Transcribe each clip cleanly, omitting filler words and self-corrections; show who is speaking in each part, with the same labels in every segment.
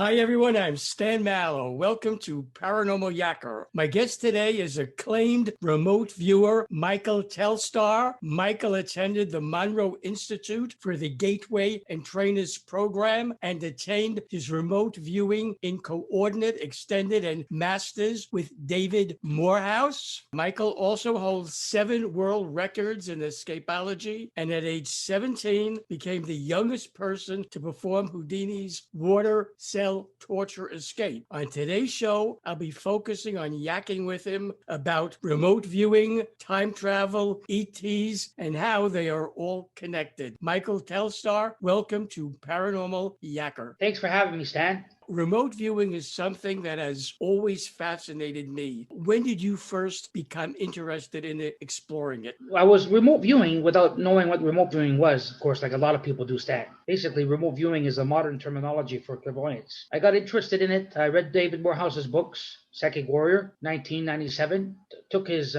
Speaker 1: Hi, everyone. I'm Stan Mallow. Welcome to Paranormal Yacker. My guest today is acclaimed remote viewer Michael Telstarr. Michael attended the Monroe Institute for the Gateway and Trainers Program and attained his remote viewing in coordinate, extended, and masters with David Morehouse. Michael also holds 7 world records in escapology and at age 17 became the youngest person to perform Houdini's water cell torture escape. On today's show, I'll be focusing on yakking with him about remote viewing, time travel, ETs, and how they are all connected. Michael Telstarr, welcome to Paranormal Yacker.
Speaker 2: Thanks for having me, Stan.
Speaker 1: Remote viewing is something that has always fascinated me. When did you first become interested in exploring it?
Speaker 2: I was remote viewing without knowing what remote viewing was, of course, like a lot of people do, Stan. Basically, remote viewing is a modern terminology for clairvoyance. I got interested in it. I read David Morehouse's books, Psychic Warrior, 1997. Took his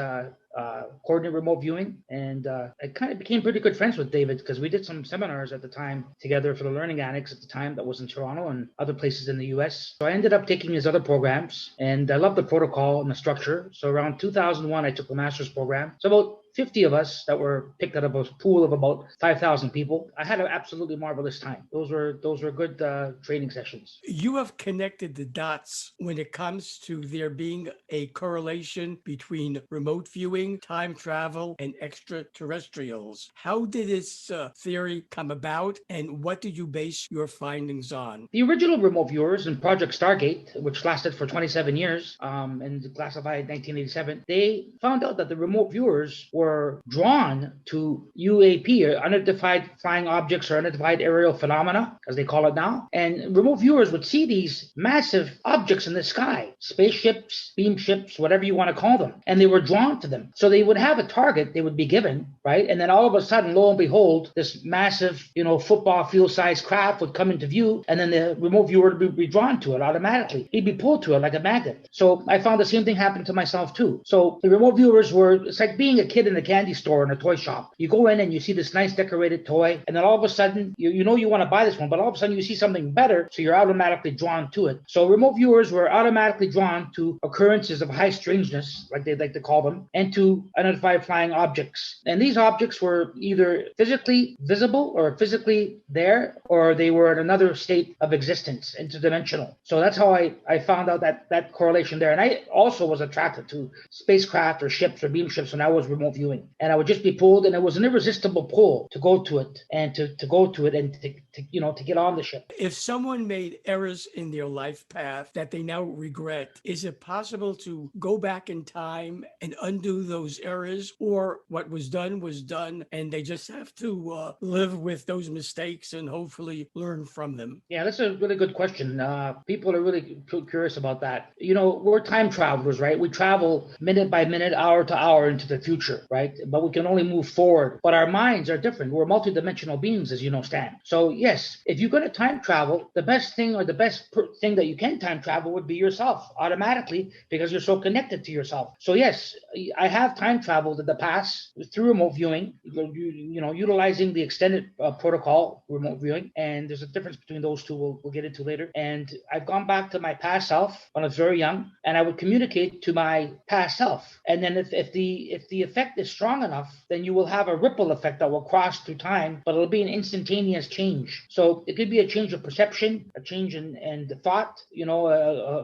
Speaker 2: coordinate remote viewing, and I kind of became pretty good friends with David because we did some seminars at the time together for the Learning Annex at the time that was in Toronto and other places in the US. So I ended up taking his other programs, and I loved the protocol and the structure. So around 2001, I took the master's program. So about 50 of us that were picked out of a pool of about 5,000 people. I had an absolutely marvelous time. Those were good training sessions.
Speaker 1: You have connected the dots when it comes to there being a correlation between remote viewing, time travel, and extraterrestrials. How did this theory come about, and what did you base your findings on?
Speaker 2: The original remote viewers in Project Stargate, which lasted for 27 years and classified in 1987, they found out that the remote viewers were drawn to UAP, or unidentified flying objects, or unidentified aerial phenomena, as they call it now. And remote viewers would see these massive objects in the sky, spaceships, beam ships, whatever you want to call them, and they were drawn to them. So they would have a target they would be given, right? And then all of a sudden, lo and behold, this massive, football field-sized craft would come into view, and then the remote viewer would be drawn to it automatically. He'd be pulled to it like a magnet. So I found the same thing happened to myself too. So the remote viewers it's like being a kid in a candy store in a toy shop. You go in and you see this nice decorated toy, and then all of a sudden you know you want to buy this one, but all of a sudden you see something better, so you're automatically drawn to it. So remote viewers were automatically drawn to occurrences of high strangeness, like they like to call them, and to unidentified flying objects. And these objects were either physically visible or physically there, or they were in another state of existence, interdimensional. So that's how I found out that correlation there. And I also was attracted to spacecraft or ships or beam ships when I was remote viewing. And I would just be pulled, and it was an irresistible pull to go to it and to go to it and to get on the ship.
Speaker 1: If someone made errors in their life path that they now regret, is it possible to go back in time and undo those errors, or what was done and they just have to live with those mistakes and hopefully learn from them?
Speaker 2: Yeah, that's a really good question. People are really curious about that. We're time travelers, right? We travel minute by minute, hour to hour into the future, right? But we can only move forward. But our minds are different. We're multidimensional beings, as you know, Stan. So yes, if you're going to time travel, the best thing or the best thing that you can time travel would be yourself automatically, because you're so connected to yourself. So yes, I have time traveled in the past through remote viewing, utilizing the extended protocol remote viewing. And there's a difference between those two we'll get into later. And I've gone back to my past self when I was very young, and I would communicate to my past self. And then if the effect is strong enough, then you will have a ripple effect that will cross through time, but it'll be an instantaneous change. So it could be a change of perception, a change in the thought,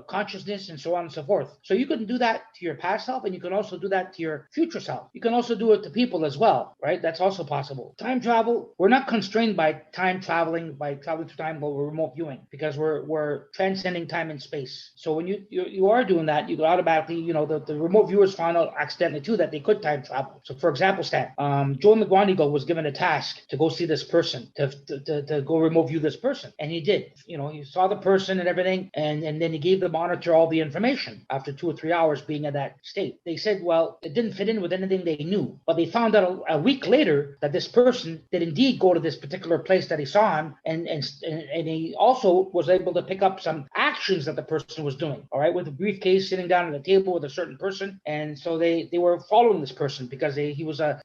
Speaker 2: consciousness, and so on and so forth. So you can do that to your past self, and you can also do that to your future self. You can also do it to people as well, right? That's also possible. Time travel, we're not constrained by time traveling, by traveling through time, but we're remote viewing, because we're transcending time and space. So when you are doing that, you automatically, the remote viewers found out accidentally too that they could time travel. So for example, Stan, Joe McGonigal was given a task to go see this person, to go remote view this person. And he did. He saw the person and everything, and then he gave the monitor all the information after 2 or 3 hours being in that state. They said, well, it didn't fit in with anything they knew. But they found out a week later that this person did indeed go to this particular place that he saw him, and he also was able to pick up some actions that the person was doing, all right, with a briefcase, sitting down at a table with a certain person. And so they were following this person because he was a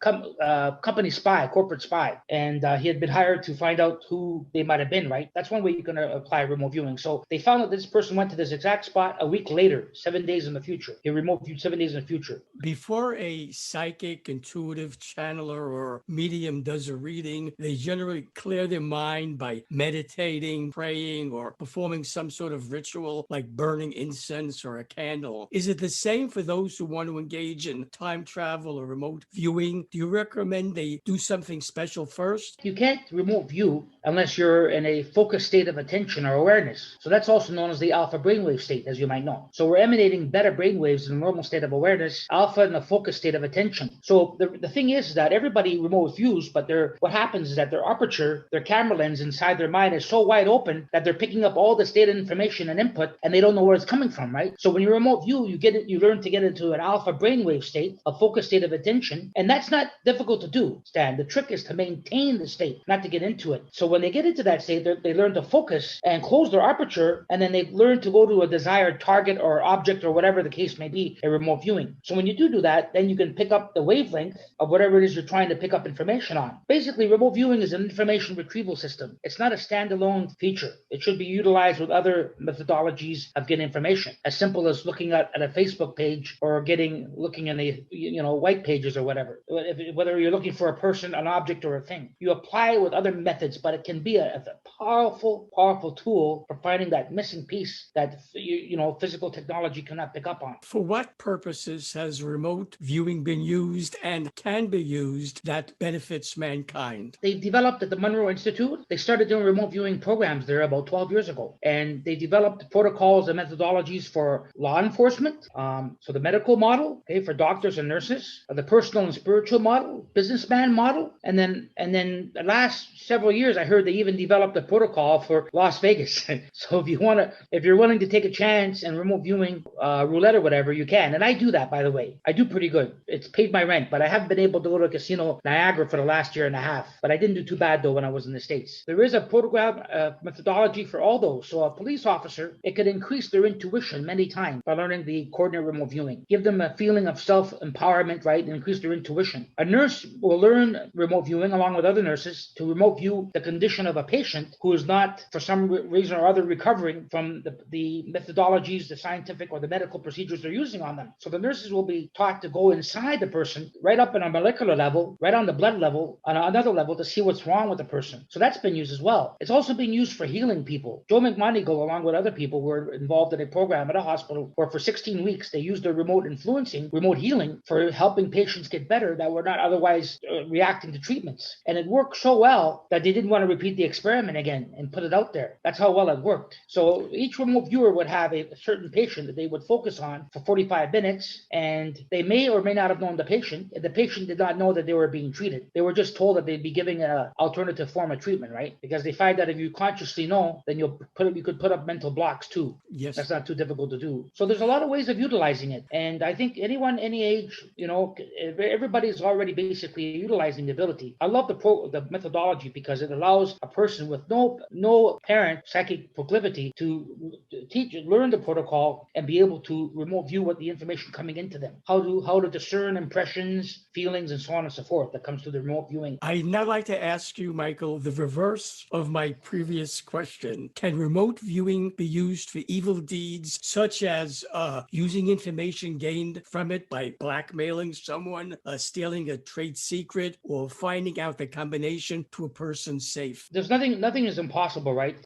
Speaker 2: company spy, corporate spy, and he had been hired to find out who they might have been, right? That's one way you can apply remote viewing. So they found that this person went to this exact spot a week later, 7 days in the future. He remote viewed 7 days in the future.
Speaker 1: Before a psychic, intuitive channeler or medium does a reading, they generally clear their mind by meditating, praying, or performing some sort of ritual like burning incense or a candle. Is it the same for those who want to engage in time travel or remote viewing? Do you recommend they do something special first?
Speaker 2: You can't remote view unless you're in a focused state of attention or awareness. So that's also known as the alpha brainwave state, as you might know. So we're emanating better brainwaves in a normal state of awareness, alpha in a focused state of attention. So the thing is that everybody remote views, but what happens is that their aperture, their camera lens inside their mind is so wide open that they're picking up all this data information and input, and they don't know where it's coming from, right? So when you remote view, you learn to get into an alpha brainwave state, a focused state of attention, and that's not difficult to do, Stan. The trick is to maintain the state, not to get into it. So when they get into that state, they learn to focus and close their aperture, and then they learn to go to a desired target or object or whatever the case may be in remote viewing. So when you do that, then you can pick up the wavelength of whatever it is you're trying to pick up information on. Basically, remote viewing is an information retrieval system. It's not a standalone feature. It should be utilized with other methodologies of getting information, as simple as looking at a Facebook page or looking in the white pages or whatever. Whether you're looking for a person, an object, or a thing, you apply it with other methods, but it can be a powerful tool for finding that missing piece that physical technology cannot pick up on.
Speaker 1: For what purposes has remote viewing been used and can be used that benefits mankind?
Speaker 2: They developed at the Monroe Institute. They started doing remote viewing programs there about 12 years ago, and they developed protocols and methodologies for law enforcement. So the medical model, for doctors and nurses, the personal and spiritual model, businessman model, and then the last several years, I heard they even developed a protocol for Las Vegas. So if you're willing to take a chance and remote viewing roulette or whatever, you can. And I do that, by the way. I do pretty good. It's paid my rent, but I haven't been able to go to a casino Niagara for the last year and a half. But I didn't do too bad though when I was in the States. There is a program methodology for all those. So a police officer, it could increase their intuition many times by learning the coordinate remote viewing. Give them a feeling of self-empowerment, right, and increase their intuition. A nurse will learn remote viewing along with other nurses to remote view the condition of a patient who is not, for some reason or other, recovering from the methodologies, the scientific or the medical procedures they're using on them. So the nurses will be taught to go inside the person, right up on a molecular level, right on the blood level, on another level to see what's wrong with the person. So that's been used as well. It's also being used for healing people. Joe McMoneagle, along with other people, were involved in a program at a hospital where for 16 weeks they used their remote healing for helping patients get better that were not otherwise reacting to treatments. And it worked so well that they didn't want to repeat the experiment again and put it out there. That's how well it worked. So each remote viewer would have a certain patient that they would focus on for 45 minutes, and they may or may not have known the patient. The patient did not know that they were being treated. They were just told that they'd be giving an alternative form of treatment, right? Because they find that if you consciously know, then you could put up mental blocks too.
Speaker 1: Yes.
Speaker 2: That's not too difficult to do. So there's a lot of ways of utilizing it. And I think anyone, any age, everybody's already basically utilizing the ability. I love the methodology because it allows a person with no apparent psychic proclivity to learn the protocol and be able to remote view what the information coming into them, how to discern impressions, feelings, and so on and so forth that comes to the remote viewing.
Speaker 1: I'd now like to ask you, Michael, the reverse of my previous question. Can remote viewing be used for evil deeds, such as using information gained from it by blackmailing someone, stealing a trade secret, or finding out the combination to a person's safe?
Speaker 2: There's nothing is impossible, right?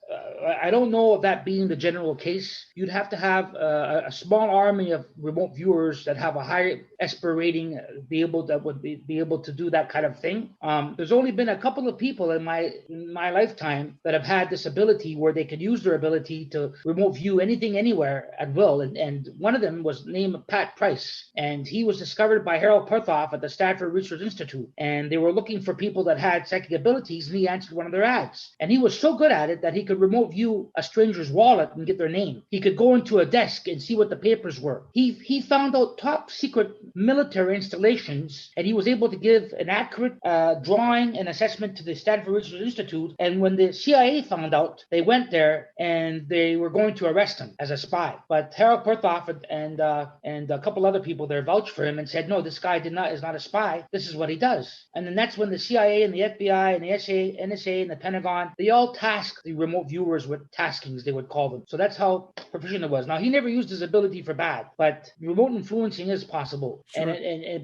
Speaker 2: I don't know of that being the general case. You'd have to have a small army of remote viewers that have a high ESPER rating, be able to do that kind of thing. There's only been a couple of people in my lifetime that have had this ability where they could use their ability to remote view anything, anywhere at will. And one of them was named Pat Price, and he was discovered by Harold Perthoff at the Stanford Research Institute. And they were looking for people that had psychic abilities, and he answered one of their ads. And he was so good at it that he could remote view a stranger's wallet and get their name. He could go into a desk and see what the papers were. He found out top secret military installations, and he was able to give an accurate drawing and assessment to the Stanford Research Institute. And when the CIA found out, they went there and they were going to arrest him as a spy. But Harold Perthoff and a couple other people there vouched for him and said, no, this guy guy is not a spy. This is what he does. And then that's when the CIA and the FBI and the NSA and the Pentagon, they all task the remote viewers with taskings, they would call them. So that's how proficient it was. Now, he never used his ability for bad, but remote influencing is possible. Sure.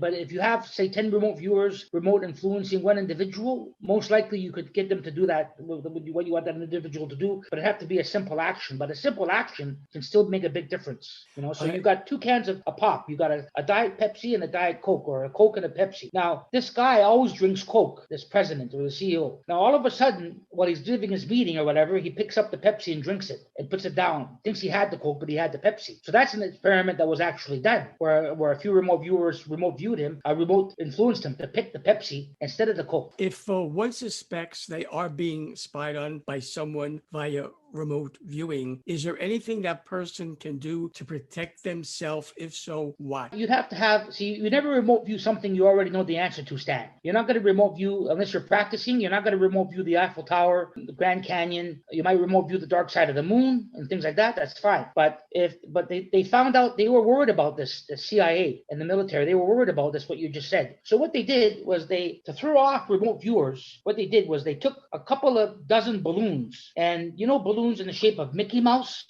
Speaker 2: But if you have, say, 10 remote viewers remote influencing one individual, most likely you could get them to do that, what you want that individual to do, but it have to be a simple action. But a simple action can still make a big difference. So you got 2 cans of a pop. You got a Diet Pepsi and a Diet Coke, or a Coke and a Pepsi. Now, this guy always drinks Coke, this president or the CEO. Now, all of a sudden, while he's giving his meeting or whatever, he picks up the Pepsi and drinks it and puts it down. Thinks he had the Coke, but he had the Pepsi. So that's an experiment that was actually done, where a few remote viewers remote viewed him, remote influenced him to pick the Pepsi instead of the Coke.
Speaker 1: If one suspects they are being spied on by someone via remote viewing, is there anything that person can do to protect themselves? If so, what?
Speaker 2: You'd have to you never remote view something you already know the answer to, Stan. You're not going to remote view, unless you're practicing, you're not going to remote view the Eiffel Tower, the Grand Canyon. You might remote view the dark side of the moon and things like that. That's fine. But they found out, they were worried about this, the CIA and the military, they were worried about this, what you just said. So what they did was to throw off remote viewers, what they did was they took a couple of dozen balloons, and balloons in the shape of Mickey Mouse,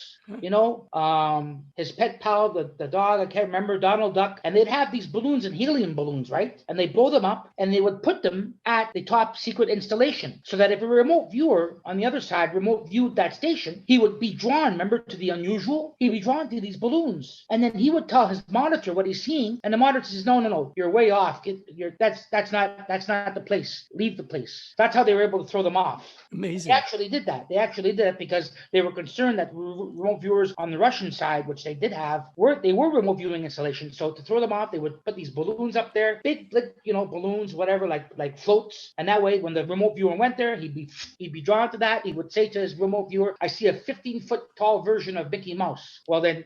Speaker 2: his pet pal, the dog, I can't remember, Donald Duck, and they'd have these balloons and helium balloons, right? And they blow them up and they would put them at the top secret installation, so that if a remote viewer on the other side remote viewed that station, he would be drawn, remember, to the unusual. He'd be drawn to these balloons, and then he would tell his monitor what he's seeing, and the monitor says, no, you're way off. That's not the place. Leave the place. That's how they were able to throw them off.
Speaker 1: Amazing.
Speaker 2: They actually did that. Because they were concerned that remote viewers on the Russian side, which they did have, were remote viewing installations. So to throw them off, they would put these balloons up there, big, balloons, whatever, like floats. And that way, when the remote viewer went there, he'd be drawn to that. He would say to his remote viewer, "I see a 15-foot tall version of Mickey Mouse." Well, then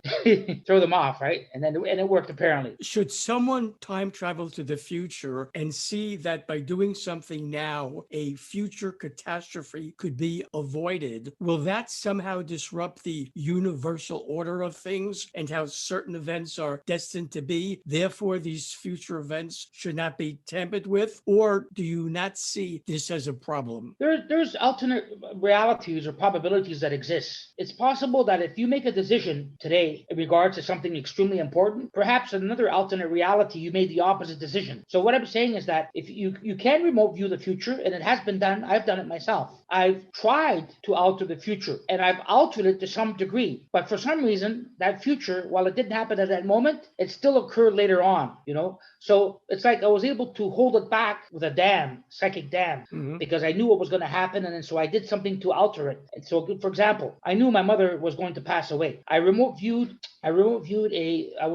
Speaker 2: throw them off, right? And it worked apparently.
Speaker 1: Should someone time travel to the future and see that by doing something now, a future catastrophe could be avoided, will that somehow disrupt the universal order of things and how certain events are destined to be? Therefore, these future events should not be tampered with? Or do you not see this as a problem?
Speaker 2: There's alternate realities or probabilities that exist. It's possible that if you make a decision today in regards to something extremely important, perhaps in another alternate reality, you made the opposite decision. So what I'm saying is that if you can remote view the future, and it has been done, I've done it myself. I've tried to alter the future, and I've altered it to some degree. But for some reason, that future, while it didn't happen at that moment, it still occurred later on, So it's like I was able to hold it back with a psychic dam, because I knew what was going to happen, and then so I did something to alter it. And so, for example, I knew my mother was going to pass away. I was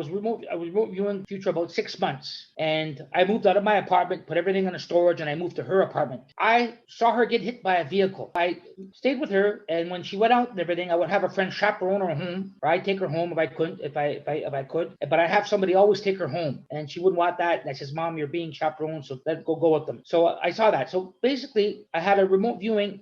Speaker 2: remote viewing future about 6 months, and I moved out of my apartment, put everything in a storage, and I moved to her apartment. I saw her get hit by a vehicle. I stayed with her, and when she went out and everything, I would have a friend chaperone her home, or I'd take her home if I could. But I have somebody always take her home, and she wouldn't want that. And I says, "Mom, you're being chaperoned, so let's go with them." So I saw that. So basically, I had a remote viewing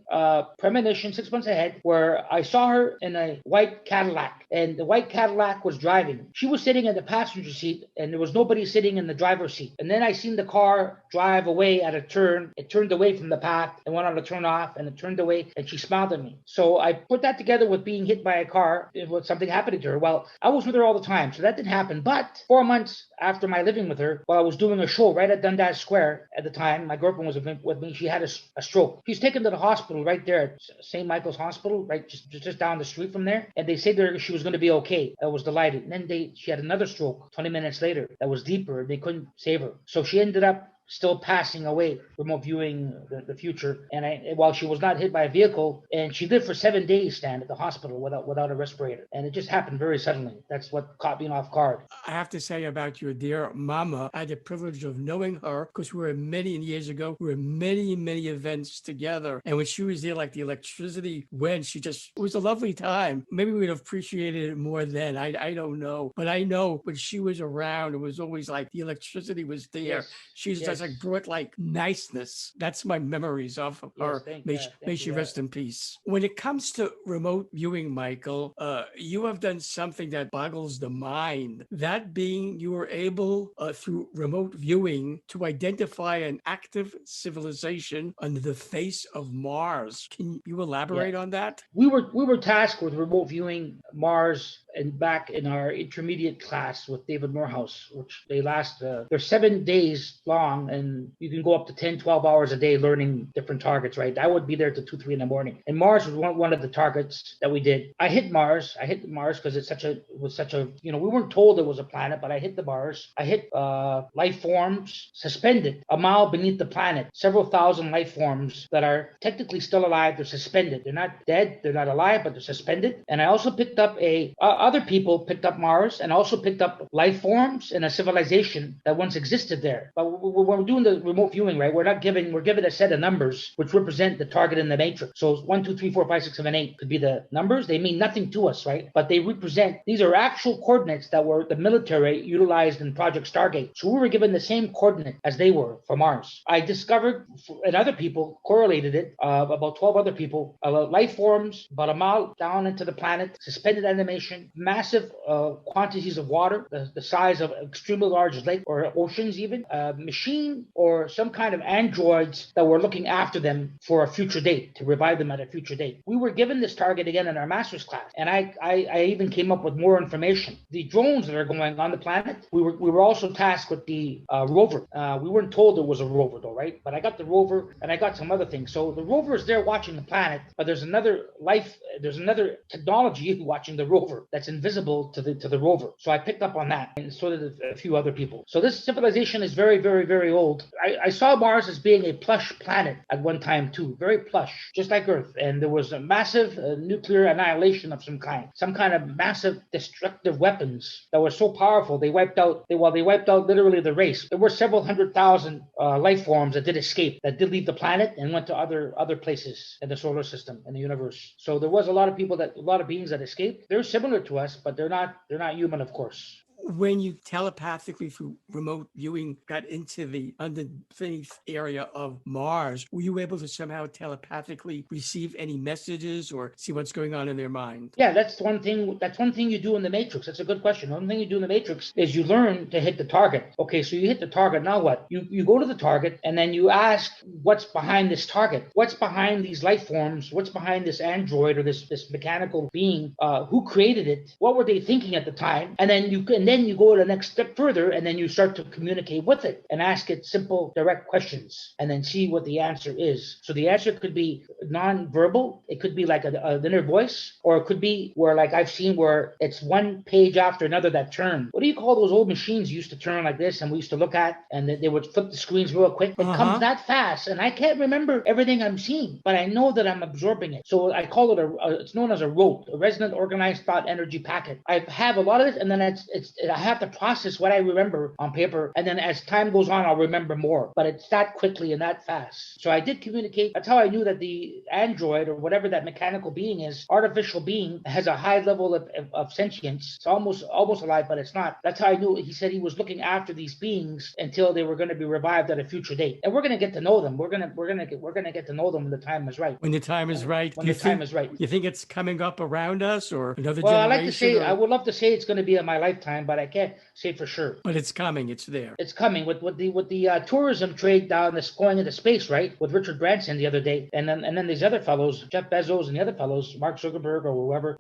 Speaker 2: premonition 6 months ahead, where I saw her in a white Cadillac, and the white Cadillac was driving. She was sitting in the passenger seat, and there was nobody sitting in the driver's seat. And then I seen the car drive away at a turn. It turned away from the path and went on a turn off, and it turned away, and she smiled at me. So I put that together with being hit by a car, with something happening to her. Well, I was with her all the time, so that didn't happen. But 4 months after my living with her, while I was doing a show right at Dundas Square at the time, my girlfriend was with me. She had a stroke. She's taken to the hospital right there at St. Michael's Hospital, right just down the street from there. And they said to her she was going to be okay. I was delighted. And then she had another stroke 20 minutes later that was deeper. They couldn't save her. So she ended up still passing away, remote viewing the future. And while she was not hit by a vehicle, and she lived for 7 days, Stan, at the hospital without a respirator. And it just happened very suddenly. That's what caught me off guard.
Speaker 1: I have to say about your dear mama, I had the privilege of knowing her because we were many years ago. We were many events together. And when she was there, like the electricity went, it was a lovely time. Maybe we'd have appreciated it more then. I don't know. But I know when she was around, it was always like the electricity was there.
Speaker 2: Yes.
Speaker 1: She's just has like brought like niceness. That's my memories of her. May she rest in peace. When it comes to remote viewing, Michael, you have done something that boggles the mind. That being, you were able through remote viewing to identify an active civilization on the face of Mars. Can you elaborate on that?
Speaker 2: We were tasked with remote viewing Mars and back in our intermediate class with David Morehouse, which they're 7 days long, and you can go up to 10, 12 hours a day learning different targets, right? I would be there till 2, 3 in the morning. And Mars was one of the targets that we did. I hit Mars because it was such a, we weren't told it was a planet, but I hit the Mars. I hit life forms suspended a mile beneath the planet, several thousand life forms that are technically still alive. They're suspended. They're not dead. They're not alive, but they're suspended. And I also picked up other people picked up Mars and also picked up life forms in a civilization that once existed there. But when we're doing the remote viewing, right, we're given a set of numbers which represent the target in the matrix. So 1, 2, 3, 4, 5, 6, 7, 8 could be the numbers. They mean nothing to us, right? But they represent, these are actual coordinates that were the military utilized in Project Stargate. So we were given the same coordinate as they were for Mars. I discovered, and other people correlated it, about 12 other people, life forms about a mile down into the planet, suspended animation, massive quantities of water, the size of extremely large lake or oceans even, machine or some kind of androids that were looking after them for a future date, to revive them at a future date. We were given this target again in our master's class, and I even came up with more information. The drones that are going on the planet, we were also tasked with the rover. We weren't told it was a rover though, right? But I got the rover and I got some other things. So the rover is there watching the planet, but there's another technology watching the rover that's invisible to the rover. So I picked up on that, and so did a few other people. So this civilization is very, very, very old. I saw Mars as being a plush planet at one time too, very plush, just like Earth. And there was a massive nuclear annihilation of some kind of massive destructive weapons that were so powerful they wiped out literally the race. There were several 100,000 life forms that did escape, that did leave the planet and went to other places in the solar system, in the universe. So there was a lot of beings that escaped. They're similar to us, but they're not human, of course.
Speaker 1: When you telepathically through remote viewing got into the underneath area of Mars, were you able to somehow telepathically receive any messages or see what's going on in their mind?
Speaker 2: Yeah, that's one thing you do in the Matrix. That's a good question. One thing you do in the Matrix is you learn to hit the target. Okay, so you hit the target, now what? You go to the target and then you ask what's behind this target? What's behind these life forms? What's behind this android or this mechanical being? Who created it? What were they thinking at the time? And then you go to the next step further, and then you start to communicate with it and ask it simple, direct questions, and then see what the answer is. So the answer could be non-verbal. It could be like an inner voice, or it could be where, like I've seen, where it's one page after another that turn. What do you call those old machines you used to turn like this, and we used to look at, and they would flip the screens real quick? It comes that fast, and I can't remember everything I'm seeing, but I know that I'm absorbing it. So I call it it's known as a ROTE, a resonant organized thought energy packet. I have a lot of it, and then I have to process what I remember on paper, and then as time goes on, I'll remember more. But it's that quickly and that fast. So I did communicate. That's how I knew that the android, or whatever that mechanical being is, artificial being, has a high level of sentience. It's almost alive, but it's not. That's how I knew. He said he was looking after these beings until they were going to be revived at a future date, and we're going to get to know them. We're going to get to know them when the time is right.
Speaker 1: When the time is right.
Speaker 2: When the time is right.
Speaker 1: You think it's coming up around us, or another generation?
Speaker 2: Well, I would love to say it's going to be in my lifetime, but I can't say for sure.
Speaker 1: But it's coming. It's there.
Speaker 2: It's coming with the tourism trade down this going into space, right? With Richard Branson the other day, and then these other fellows, Jeff Bezos and the other fellows, Mark Zuckerberg or whoever.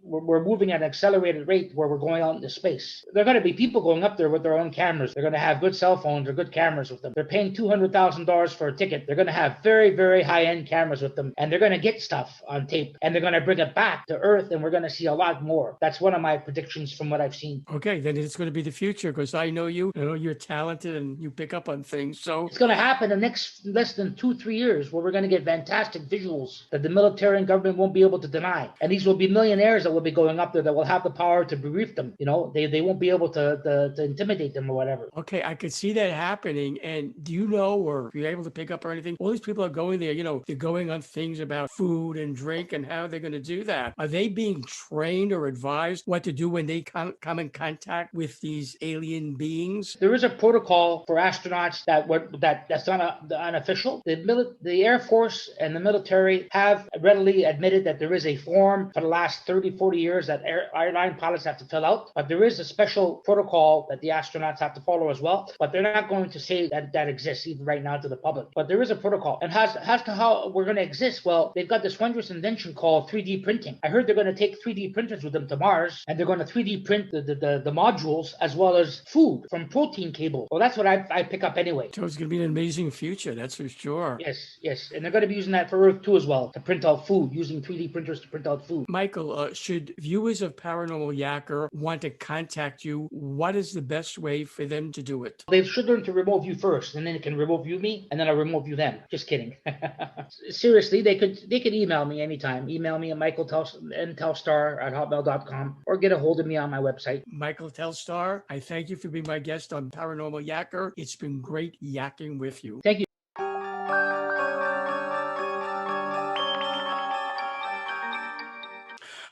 Speaker 2: We're moving at an accelerated rate where we're going out into space. There are going to be people going up there with their own cameras. They're going to have good cell phones or good cameras with them. They're paying $200,000 for a ticket. They're going to have very, very high-end cameras with them, and they're going to get stuff on tape, and they're going to bring it back to Earth, and we're going to see a lot more. That's one of my predictions from what I've seen.
Speaker 1: Okay, then it's going to be the future, because I know you. I know you're talented and you pick up on things. So
Speaker 2: it's going to happen in the next less than 2-3 years, where we're going to get fantastic visuals that the military and government won't be able to deny. And these will be millionaires that will be going up there that will have the power to brief them. They won't be able to intimidate them or whatever.
Speaker 1: Okay, I could see that happening. And do you know, or are you able to pick up or anything? All these people are going there, they're going on things about food and drink and how they're going to do that. Are they being trained or advised what to do when they come in contact with these alien beings?
Speaker 2: There is a protocol for astronauts that's not unofficial. The Air Force and the military have readily admitted that there is a form for the last 30, 40 years that airline pilots have to fill out. But there is a special protocol that the astronauts have to follow as well. But they're not going to say that exists even right now to the public. But there is a protocol. And as to how we're going to exist, well, they've got this wondrous invention called 3D printing. I heard they're going to take 3D printers with them to Mars, and they're going to 3D print the modules as well as food from protein cable. Well, that's what I pick up anyway.
Speaker 1: So it's going to be an amazing future, that's for sure.
Speaker 2: Yes. And they're going to be using that for Earth too as well, to print out food, using 3D printers to print out food.
Speaker 1: Michael, should viewers of Paranormal Yacker want to contact you, what is the best way for them to do it?
Speaker 2: They should learn to remote view first, and then they can remote view me, and then I'll remote view them. Just kidding. Seriously, they could email me anytime. Email me at Michael Telstarr at hotmail.com, or get a hold of me on my website.
Speaker 1: Michael Telstarr, I thank you for being my guest on Paranormal Yacker. It's been great yakking with you.
Speaker 2: Thank you.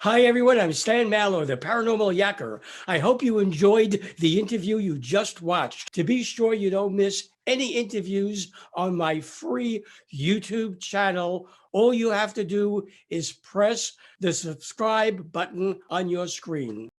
Speaker 1: Hi, everyone. I'm Stan Mallow, the Paranormal Yacker. I hope you enjoyed the interview you just watched. To be sure you don't miss any interviews on my free YouTube channel, all you have to do is press the subscribe button on your screen.